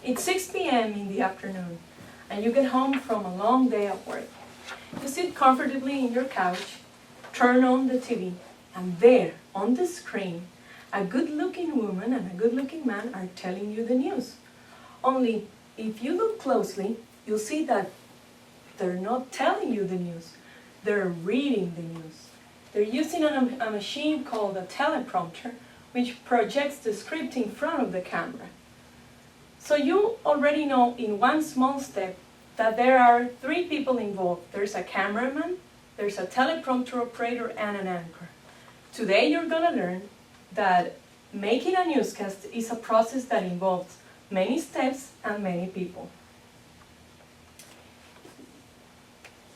It's 6 p.m. in the afternoon, and you get home from a long day at work. You sit comfortably in your couch, turn on the TV, and there, on the screen, a good-looking woman and a good-looking man are telling you the news. Only, if you look closely, you'll see that they're not telling you the news. They're reading the news. They're using a machine called a teleprompter, which projects the script in front of the camera. So you already know in one small step that there are 3 people involved. There's a cameraman, there's a teleprompter operator, and an anchor. Today you're going to learn that making a newscast is a process that involves many steps and many people.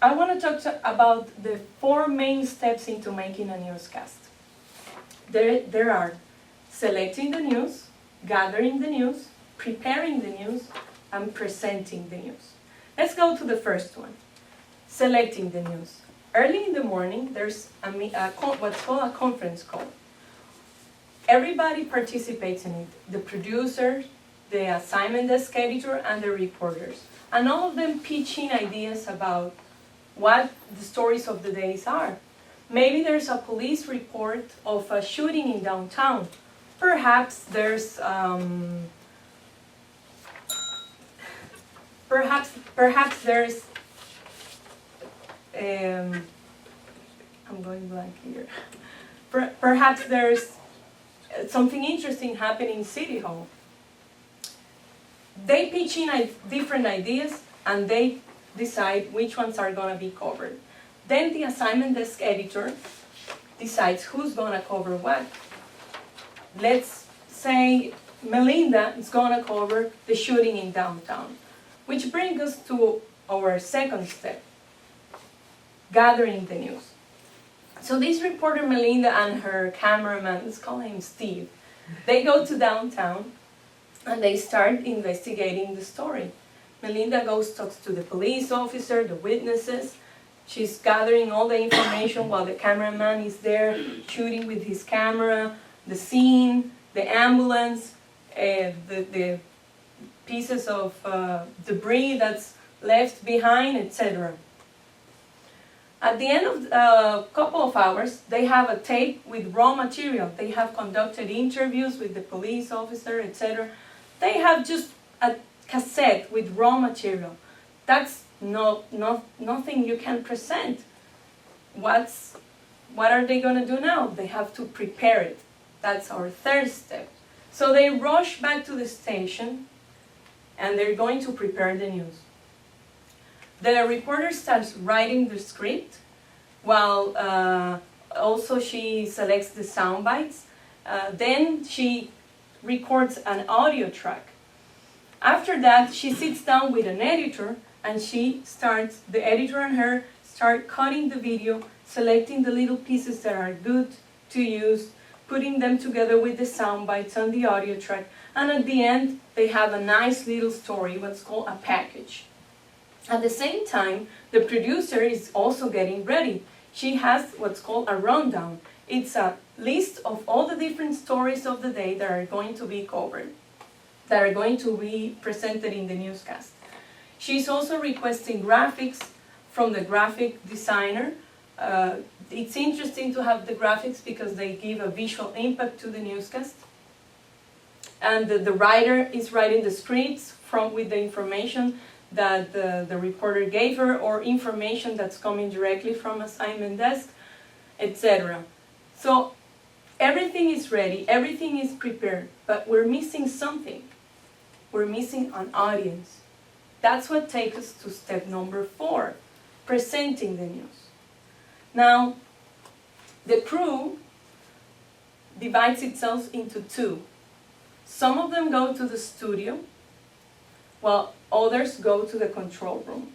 I want to talk about the 4 main steps into making a newscast. There are selecting the news, gathering the news, preparing the news, and presenting the news. Let's go to the first one, selecting the news. Early in the morning, there's what's called a conference call. Everybody participates in it, the producers, the assignment desk editor, and the reporters. And all of them pitching ideas about what the stories of the days are. Maybe there's a police report of a shooting in downtown. Perhaps there's perhaps there's I'm going blank here. Perhaps there's something interesting happening in City Hall. They pitch in different ideas and they decide which ones are going to be covered. Then the assignment desk editor decides who's going to cover what. Let's say Melinda is going to cover the shooting in downtown, which brings us to our second step, gathering the news. So this reporter Melinda and her cameraman, let's call him Steve, they go to downtown and they start investigating the story. Melinda talks to the police officer, the witnesses. She's gathering all the information while the cameraman is there shooting with his camera, the scene, the ambulance, the pieces of debris that's left behind, etc. At the end of a couple of hours, they have a tape with raw material. They have conducted interviews with the police officer, etc. They have just a cassette with raw material. That's nothing you can present. What are they going to do now? They have to prepare it. That's our third step. So they rush back to the station and they're going to prepare the news. The reporter starts writing the script while also she selects the sound bites. Then she records an audio track. After that, she sits down with an editor and the editor and her start cutting the video, selecting the little pieces that are good to use, putting them together with the sound bites on the audio track, and at the end, they have a nice little story, what's called a package. At the same time, the producer is also getting ready. She has what's called a rundown. It's a list of all the different stories of the day that are going to be covered, that are going to be presented in the newscast. She's also requesting graphics from the graphic designer. It's interesting to have the graphics because they give a visual impact to the newscast. And the writer is writing the scripts with the information that the reporter gave her, or information that's coming directly from assignment desk, etc. So everything is ready, everything is prepared, but we're missing something. We're missing an audience. That's what takes us to step number 4, presenting the news. Now, the crew divides itself into 2. Some of them go to the studio, while others go to the control room.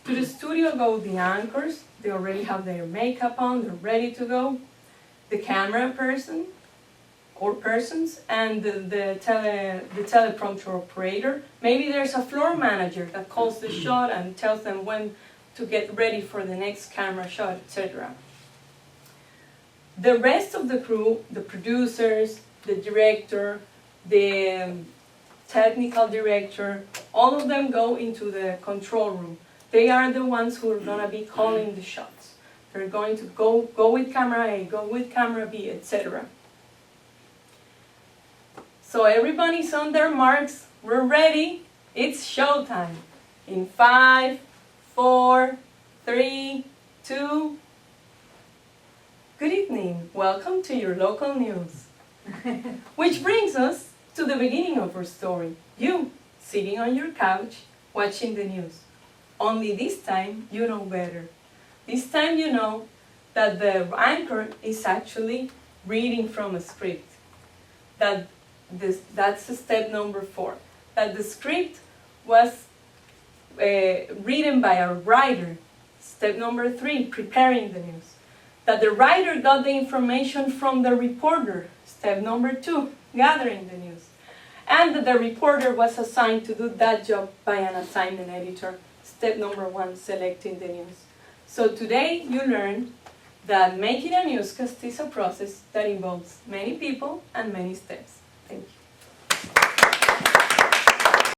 To the studio go the anchors. They already have their makeup on, they're ready to go. The camera person or persons, and the teleprompter operator. Maybe there's a floor manager that calls the shot and tells them when to get ready for the next camera shot, etc. The rest of the crew, the producers, the director, the technical director, all of them go into the control room. They are the ones who are gonna be calling the shots. They're going to go with camera A, go with camera B, etc. So everybody's on their marks. We're ready. It's showtime. In 5, 4, 3, 2. Good evening. Welcome to your local news. Which brings us to the beginning of our story. You, sitting on your couch, watching the news. Only this time, you know better. This time you know that the anchor is actually reading from a script. That's step number 4. That the script was written by a writer. Step number 3, preparing the news. That the writer got the information from the reporter. Step number 2, gathering the news. And that the reporter was assigned to do that job by an assignment editor. Step number 1, selecting the news. So today you learned that making a newscast is a process that involves many people and many steps. Thank you.